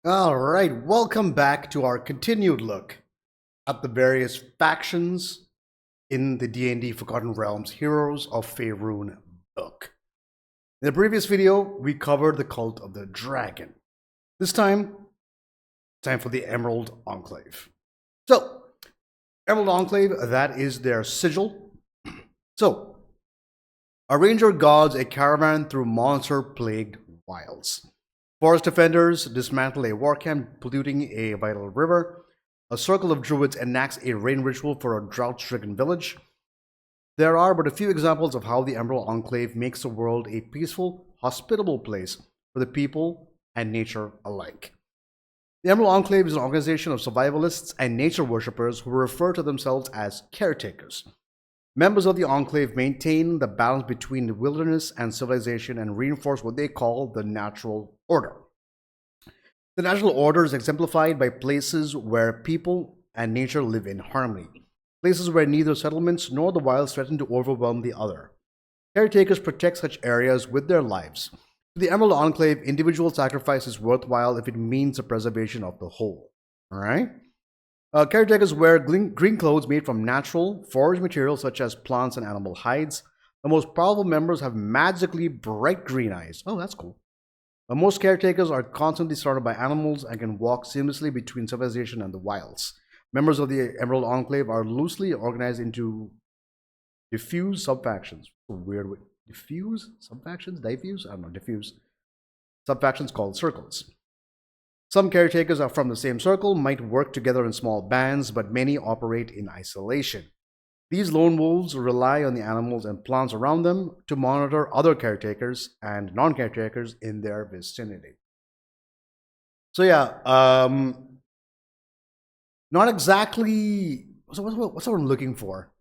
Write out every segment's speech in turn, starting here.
All right, welcome back to our continued look at the various factions in the D&D Forgotten Realms Heroes of Faerun book. In the previous video, we covered the cult of the dragon. This time for the Emerald Enclave. So, Emerald Enclave, that is their sigil. So, a ranger guards a caravan through monster-plagued wilds. Forest defenders dismantle a war camp polluting a vital river. A circle of druids enacts a rain ritual for a drought-stricken village. There are but a few examples of how the Emerald Enclave makes the world a peaceful, hospitable place for the people and nature alike. The Emerald Enclave is an organization of survivalists and nature worshippers who refer to themselves as caretakers. Members of the Enclave maintain the balance between the wilderness and civilization and reinforce what they call the natural order. The natural order is exemplified by places where people and nature live in harmony, places where neither settlements nor the wilds threaten to overwhelm the other. Caretakers protect such areas with their lives. To the Emerald Enclave, individual sacrifice is worthwhile if it means the preservation of the whole. All right? Caretakers wear green clothes made from natural, foraged materials such as plants and animal hides. The most powerful members have magically bright green eyes. Oh, that's cool. Most caretakers are constantly surrounded by animals and can walk seamlessly between civilization and the wilds. Members of the Emerald Enclave are loosely organized into diffuse subfactions. Weird way. Diffuse? Subfactions? Diffuse? I don't know. Diffuse. Subfactions called circles. Some caretakers are from the same circle, might work together in small bands, but many operate in isolation. These lone wolves rely on the animals and plants around them to monitor other caretakers and non-caretakers in their vicinity. So yeah, not exactly. What's what I'm looking for?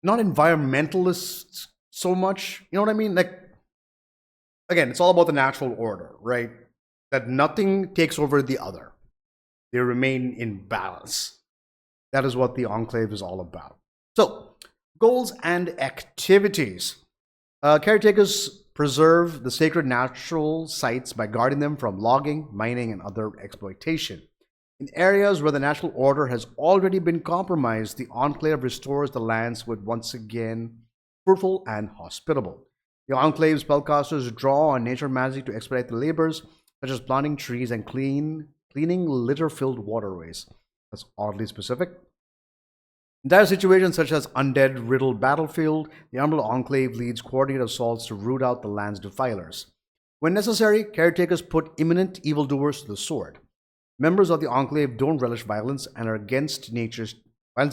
Not environmentalists so much. You know what I mean? Like, again, it's all about the natural order, right? That nothing takes over the other. They remain in balance. That is what the Enclave is all about. So, goals and activities. Caretakers preserve the sacred natural sites by guarding them from logging, mining, and other exploitation. In areas where the natural order has already been compromised, the Enclave restores the lands with once again fruitful and hospitable. The Enclave's spellcasters draw on nature magic to expedite the labors, such as planting trees and cleaning litter-filled waterways. That's oddly specific. In dire situations such as undead-riddled battlefield, the Emerald Enclave leads coordinated assaults to root out the land's defilers. When necessary, caretakers put imminent evildoers to the sword. Members of the Enclave don't relish violence and are against violence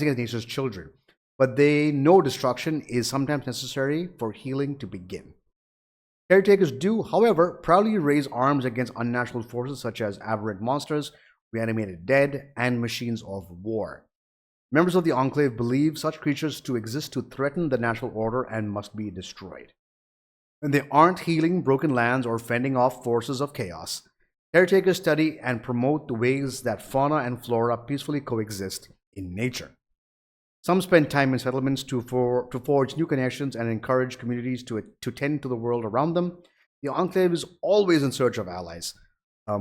against nature's children, but they know destruction is sometimes necessary for healing to begin. Caretakers do, however, proudly raise arms against unnatural forces such as aberrant monsters, reanimated dead, and machines of war. Members of the Enclave believe such creatures to exist to threaten the natural order and must be destroyed. When they aren't healing broken lands or fending off forces of chaos, caretakers study and promote the ways that fauna and flora peacefully coexist in nature. Some spend time in settlements to forge new connections and encourage communities to tend to the world around them. The Enclave is always in search of allies. As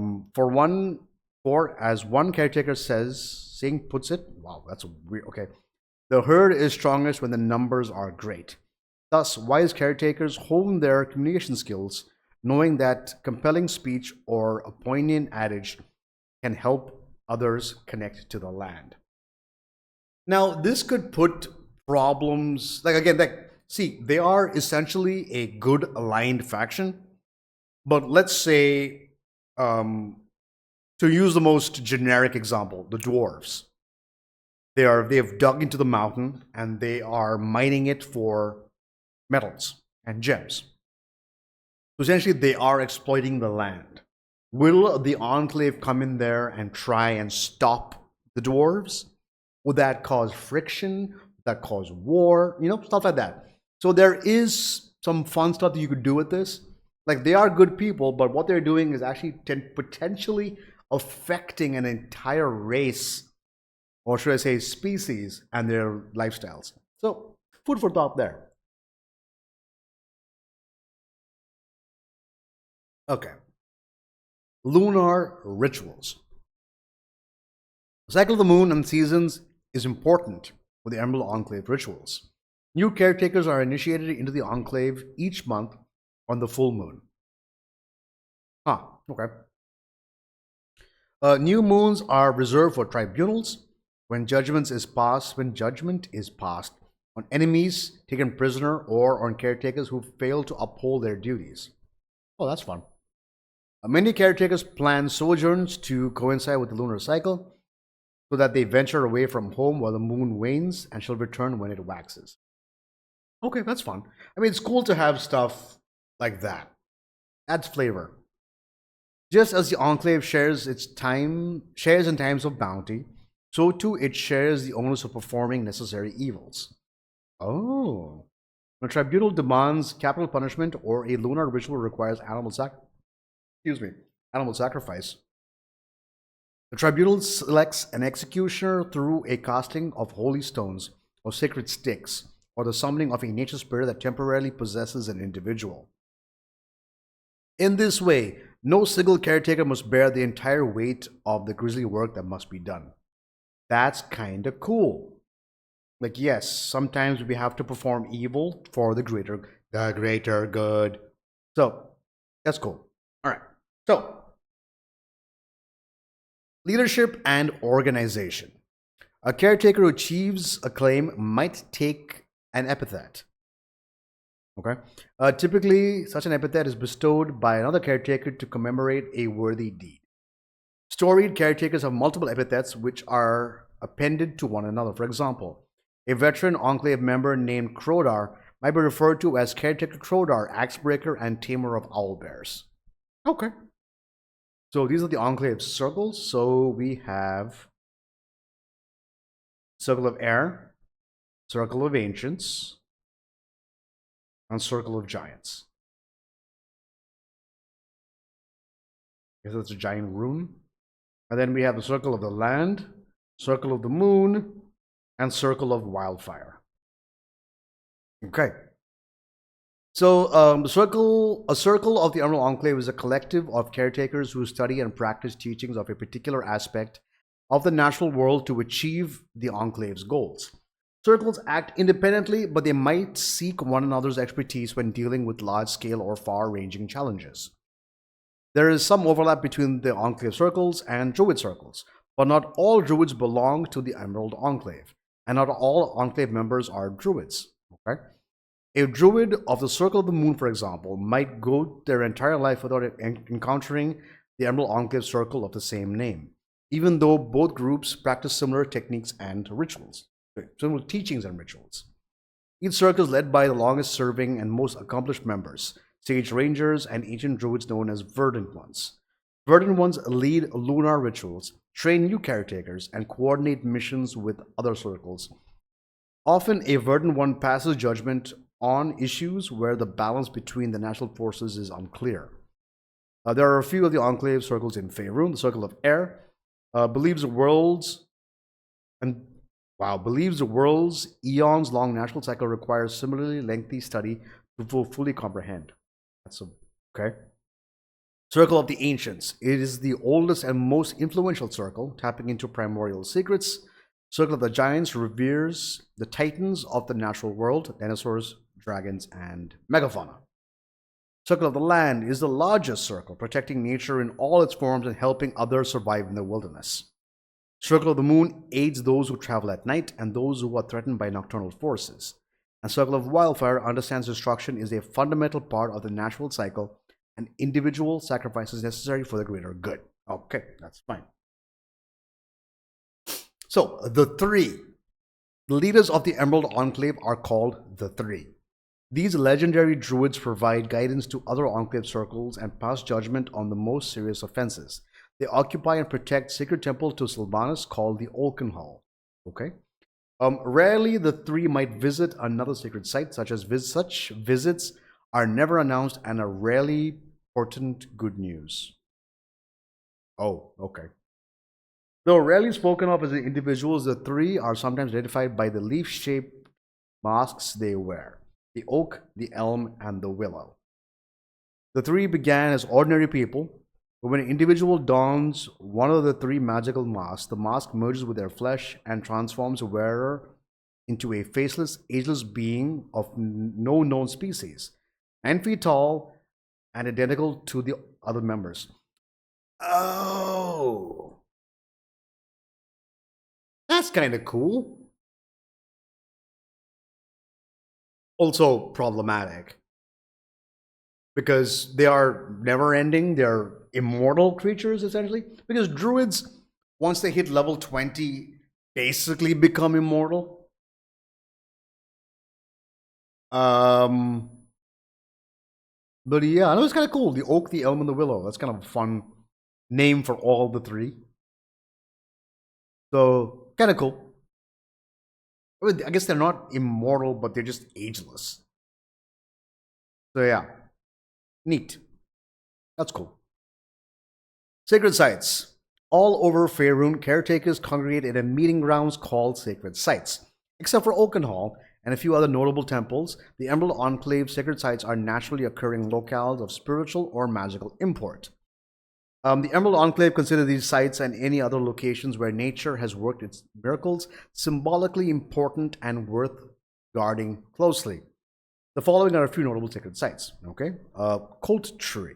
one caretaker puts it, wow, that's weird. Okay, the herd is strongest when the numbers are great. Thus, wise caretakers hone their communication skills, knowing that compelling speech or a poignant adage can help others connect to the land. Now, this could put problems, they are essentially a good aligned faction, but let's say, to use the most generic example, the dwarves. They have dug into the mountain and they are mining it for metals and gems. So essentially, they are exploiting the land. Will the Enclave come in there and try and stop the dwarves? Would that cause friction? Would that cause war? Stuff like that. So there is some fun stuff that you could do with this. Like, they are good people, but what they're doing is actually potentially affecting an entire race, or should I say species, and their lifestyles. So, food for thought there. Okay. lunar rituals. The cycle of the moon and seasons is important for the Emerald Enclave rituals. New caretakers are initiated into the Enclave each month on the full moon. Okay. New moons are reserved for tribunals when judgment is passed on enemies taken prisoner or on caretakers who fail to uphold their duties. Oh, that's fun. Many caretakers plan sojourns to coincide with the lunar cycle so that they venture away from home while the moon wanes and shall return when it waxes. Okay, that's fun. I mean, it's cool to have stuff like that. Adds flavor. Just as the Enclave shares in times of bounty, so too it shares the onus of performing necessary evils. Oh. When a tribunal demands capital punishment or a lunar ritual requires animal sacrifice, the tribunal selects an executioner through a casting of holy stones or sacred sticks, or the summoning of a nature spirit that temporarily possesses an individual. In this way, no single caretaker must bear the entire weight of the grisly work that must be done. That's kinda cool. Like, yes, sometimes we have to perform evil for the greater good. So, that's cool. Alright. So, leadership and organization. A caretaker who achieves acclaim might take an epithet. Okay. Typically, such an epithet is bestowed by another caretaker to commemorate a worthy deed. Storied caretakers have multiple epithets which are appended to one another. For example, a veteran Enclave member named Crodar might be referred to as Caretaker Crodar, Axebreaker, and Tamer of Owlbears. Okay. So these are the Enclave circles. So we have Circle of Air, Circle of Ancients, and Circle of Giants. I guess that's a giant rune. And then we have the Circle of the Land, Circle of the Moon, and Circle of Wildfire. Okay. So a circle of the Emerald Enclave is a collective of caretakers who study and practice teachings of a particular aspect of the natural world to achieve the Enclave's goals. Circles act independently, but they might seek one another's expertise when dealing with large-scale or far-ranging challenges. There is some overlap between the Enclave circles and Druid circles, but not all Druids belong to the Emerald Enclave, and not all Enclave members are Druids. Okay? A Druid of the Circle of the Moon, for example, might go their entire life without encountering the Emerald Enclave circle of the same name, even though both groups practice similar techniques and rituals. Similar teachings and rituals. Each circle is led by the longest serving and most accomplished members, Sage Rangers and ancient Druids known as Verdant Ones. Verdant Ones lead lunar rituals, train new caretakers, and coordinate missions with other circles. Often, a Verdant One passes judgment on issues where the balance between the natural forces is unclear. There are a few of the Enclave circles in Faerun. The Circle of Air believes the world's eons-long natural cycle requires similarly lengthy study to fully comprehend. That's okay. Circle of the Ancients. It is the oldest and most influential circle, tapping into primordial secrets. Circle of the Giants reveres the titans of the natural world, dinosaurs, dragons, and megafauna. Circle of the Land is the largest circle, protecting nature in all its forms and helping others survive in the wilderness. Circle of the Moon aids those who travel at night and those who are threatened by nocturnal forces. And Circle of Wildfire understands destruction is a fundamental part of the natural cycle and individual sacrifices necessary for the greater good. Okay, that's fine. So, the three. The leaders of the Emerald Enclave are called the Three. These legendary druids provide guidance to other Enclave circles and pass judgment on the most serious offenses. They occupy and protect sacred temple to Sylvanas called the Olkenhall. Okay. Rarely the three might visit another sacred site, such visits are never announced and are rarely portent good news. Oh, okay. Though rarely spoken of as individuals, the three are sometimes identified by the leaf-shaped masks they wear: the oak, the elm, and the willow. The three began as ordinary people But when an individual dons one of the three magical masks, the mask merges with their flesh and transforms the wearer into a faceless, ageless being of no known species, 9 feet tall and identical to the other members. Oh, that's kind of cool. Also problematic because they are never ending. They're immortal creatures essentially. Because druids, once they hit level 20, basically become immortal. But yeah, I know it's kind of cool. The oak, the elm, and the willow. That's kind of a fun name for all the three. So kind of cool. I guess they're not immortal, but they're just ageless. So yeah, neat. That's cool. Sacred sites. All over Faerun, caretakers congregate in a meeting grounds called sacred sites. Except for Oakenhall and a few other notable temples, the Emerald Enclave sacred sites are naturally occurring locales of spiritual or magical import. The Emerald Enclave consider these sites and any other locations where nature has worked its miracles symbolically important and worth guarding closely. The following are a few notable sacred sites. Okay, Colt Tree.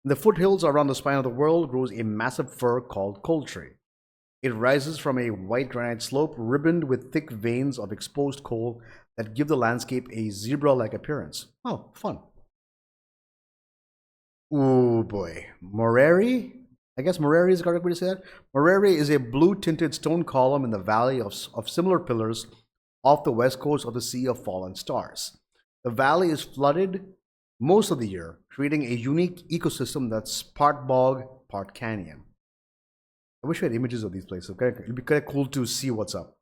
In the foothills around the spine of the world grows a massive fir called Colt Tree. It rises from a white granite slope ribboned with thick veins of exposed coal that give the landscape a zebra-like appearance. Oh, fun. Ooh boy. Moreri? I guess Moreri is the correct way to say that. Moreri is a blue-tinted stone column in the valley of similar pillars off the west coast of the Sea of Fallen Stars. The valley is flooded most of the year, creating a unique ecosystem that's part bog, part canyon. I wish we had images of these places. Okay? It'd be kind of cool to see what's up.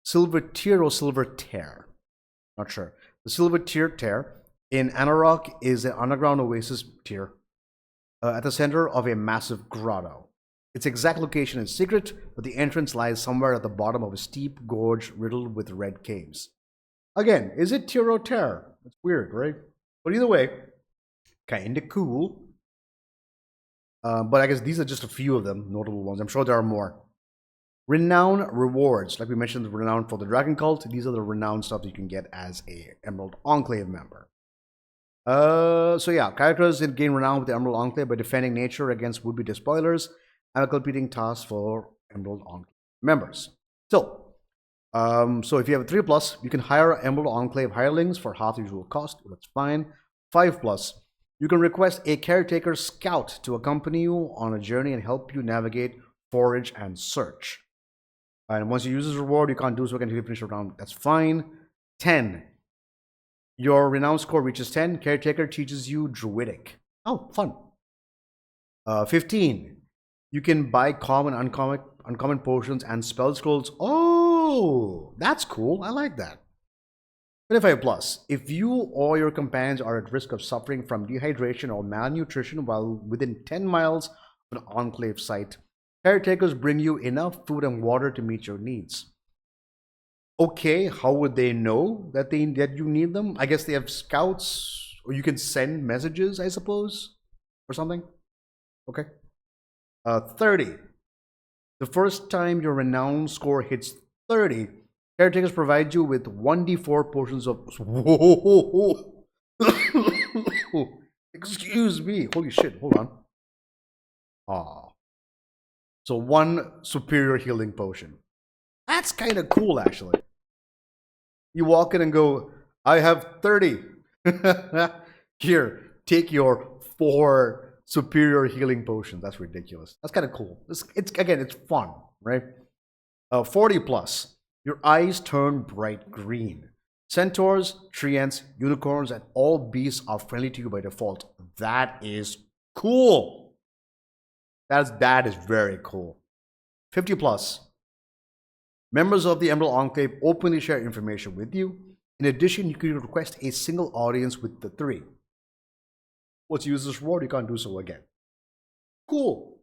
Silver Tear or Silver Tear? Not sure. The Silver Tear in Anarok is an underground oasis tier at the center of a massive grotto. Its exact location is secret, but the entrance lies somewhere at the bottom of a steep gorge riddled with red caves. Again, is it tier or tear? It's weird, right? But either way, kinda cool. But I guess these are just a few of them, notable ones. I'm sure there are more. Renown rewards. Like we mentioned, the renown for the Dragon Cult. These are the renown stuff that you can get as a Emerald Enclave member. So yeah, characters gain renown with the Emerald Enclave by defending nature against would-be despoilers and completing tasks for Emerald Enclave members. So if you have a 3+, you can hire Emerald Enclave hirelings for half the usual cost. That's fine. 5+, you can request a caretaker scout to accompany you on a journey and help you navigate, forage, and search. And once you use this reward, you can't do so until you finish a round. That's fine. 10. Your renown score reaches 10. Caretaker teaches you Druidic. Oh, fun. 15. You can buy common, uncommon potions and spell scrolls. Oh, that's cool. I like that. 25+. If you or your companions are at risk of suffering from dehydration or malnutrition while within 10 miles of an Enclave site, caretakers bring you enough food and water to meet your needs. Okay, how would they know that you need them? I guess they have scouts, or you can send messages, I suppose, or something. Okay. 30. The first time your renown score hits 30, caretakers provide you with 1d4 potions of. Whoa. Excuse me. Holy shit. Hold on. Ah. So 1 superior healing potion. That's kind of cool, actually. You walk in and go, I have 30. Here, take your 4 superior healing potions. That's ridiculous. That's kind of cool. It's fun, right? 40+. Your eyes turn bright green. Centaurs, treants, unicorns, and all beasts are friendly to you by default. That is cool. That is very cool. 50+. Members of the Emerald Enclave openly share information with you. In addition, you can request a single audience with the 3. Once you use this reward, you can't do so again. Cool.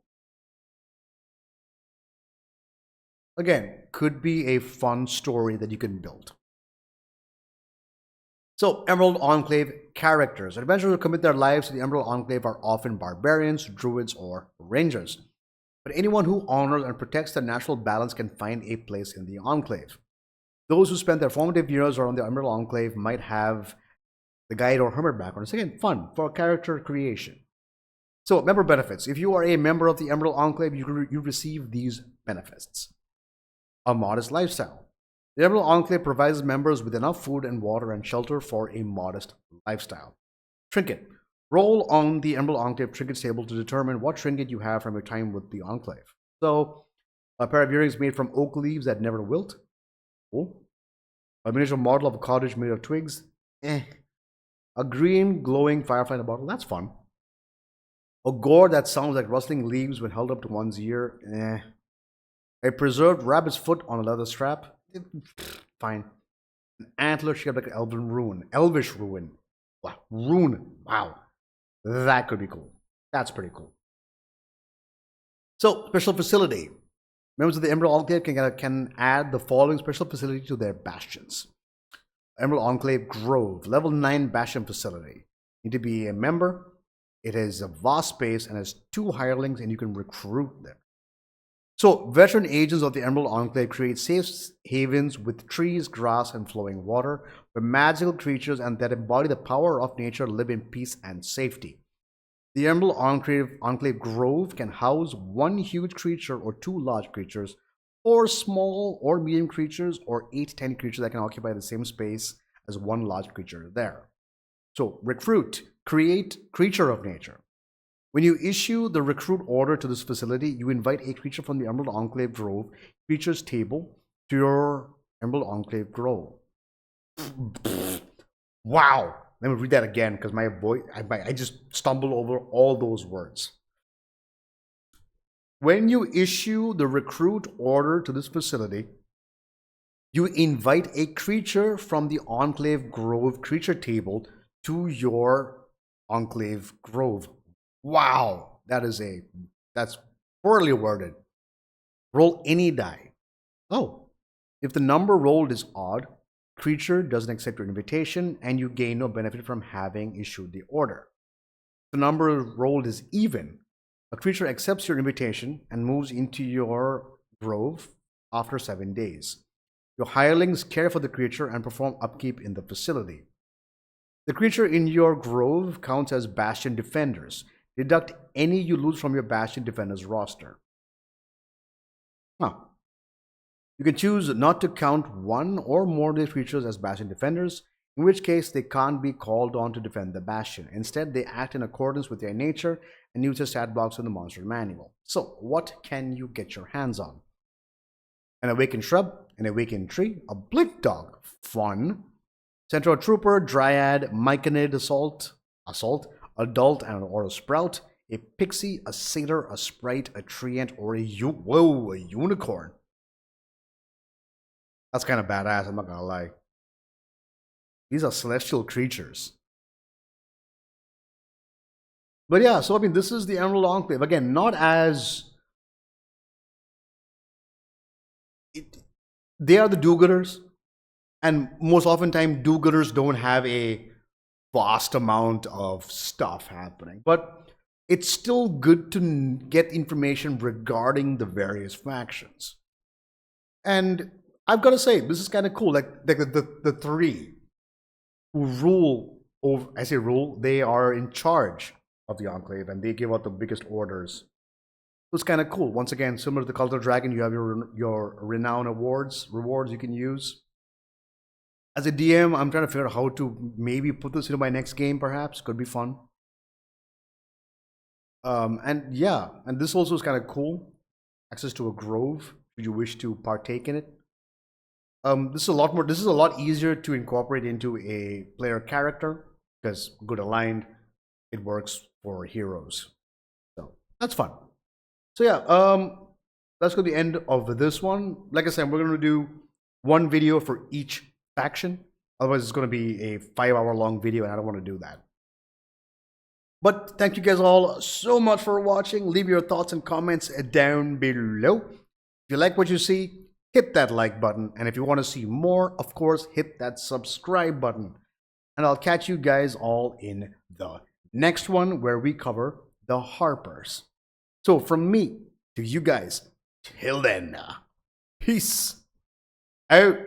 Again, could be a fun story that you can build. So, Emerald Enclave characters. Adventurers who commit their lives to the Emerald Enclave are often barbarians, druids, or rangers. But anyone who honors and protects the natural balance can find a place in the Enclave. Those who spent their formative years around the Emerald Enclave might have the guide or hermit background. It's again fun for character creation. So, member benefits. If you are a member of the Emerald Enclave, you receive these benefits. A modest lifestyle. The Emerald Enclave provides members with enough food and water and shelter for a modest lifestyle. Trinket. Roll on the Emerald Enclave trinkets table to determine what trinket you have from your time with the Enclave. So, a pair of earrings made from oak leaves that never wilt. Cool. A miniature model of a cottage made of twigs. A green glowing firefly in a bottle. That's fun. A gourd that sounds like rustling leaves when held up to one's ear. A preserved rabbit's foot on a leather strap. Fine. An antler shaped like an elvish rune. Wow, rune. Wow, that could be cool. That's pretty cool. So, special facility. Members of the Emerald Enclave can add the following special facility to their bastions. Emerald Enclave Grove, level 9 bastion facility. You need to be a member. It has a vast space and has 2 hirelings, and you can recruit them. So, veteran agents of the Emerald Enclave create safe havens with trees, grass, and flowing water, where magical creatures and that embody the power of nature live in peace and safety. The Emerald Enclave Grove can house 1 huge creature or 2 large creatures, 4 small or medium creatures, or 8 tiny creatures that can occupy the same space as 1 large creature there. So, recruit, create creature of nature. When you issue the recruit order to this facility, you invite a creature from the Emerald Enclave Grove creatures table to your Emerald Enclave Grove. Wow! Let me read that again because my voice, I just stumble over all those words. When you issue the recruit order to this facility, you invite a creature from the Enclave Grove creature table to your Enclave Grove. Wow, that's poorly worded. Roll any die. Oh, if the number rolled is odd, creature doesn't accept your invitation and you gain no benefit from having issued the order. If the number rolled is even, a creature accepts your invitation and moves into your grove after 7 days. Your hirelings care for the creature and perform upkeep in the facility. The creature in your grove counts as bastion defenders. Deduct any you lose from your bastion defenders roster. You can choose not to count 1 or more of these creatures as bastion defenders, in which case they can't be called on to defend the bastion. Instead, they act in accordance with their nature and use their stat blocks in the monster manual. So, what can you get your hands on? An awakened shrub, an awakened tree, a blink dog, fun, Centaur Trooper, Dryad, Myconid Assault, Adult or a Sprout, a Pixie, a Satyr, a Sprite, a Treant, or a Unicorn. That's kind of badass, I'm not gonna lie. These are celestial creatures. But yeah, so I mean, this is the Emerald Enclave. Again, not as... They are the do-gooders. And most oftentimes, do-gooders don't have a vast amount of stuff happening. But it's still good to get information regarding the various factions. And I've got to say, this is kind of cool. Like the 3 who rule over, I say rule, they are in charge of the Enclave and they give out the biggest orders. So it's kind of cool. Once again, similar to the Cult of Dragon, you have your renown rewards you can use. As a DM, I'm trying to figure out how to maybe put this into my next game, perhaps. Could be fun. And yeah, and this also is kind of cool. Access to a grove, should you wish to partake in it. This is a lot easier to incorporate into a player character because good aligned, it works for heroes. So that's fun. So yeah, that's going to be the end of this one. Like I said, we're going to do one video for each faction. Otherwise, it's going to be a 5-hour long video, and I don't want to do that. But thank you guys all so much for watching. Leave your thoughts and comments down below. If you like what you see, hit that like button. And if you want to see more, of course, hit that subscribe button. and I'll catch you guys all in the next one where we cover the Harpers. So from me to you guys, till then, peace out.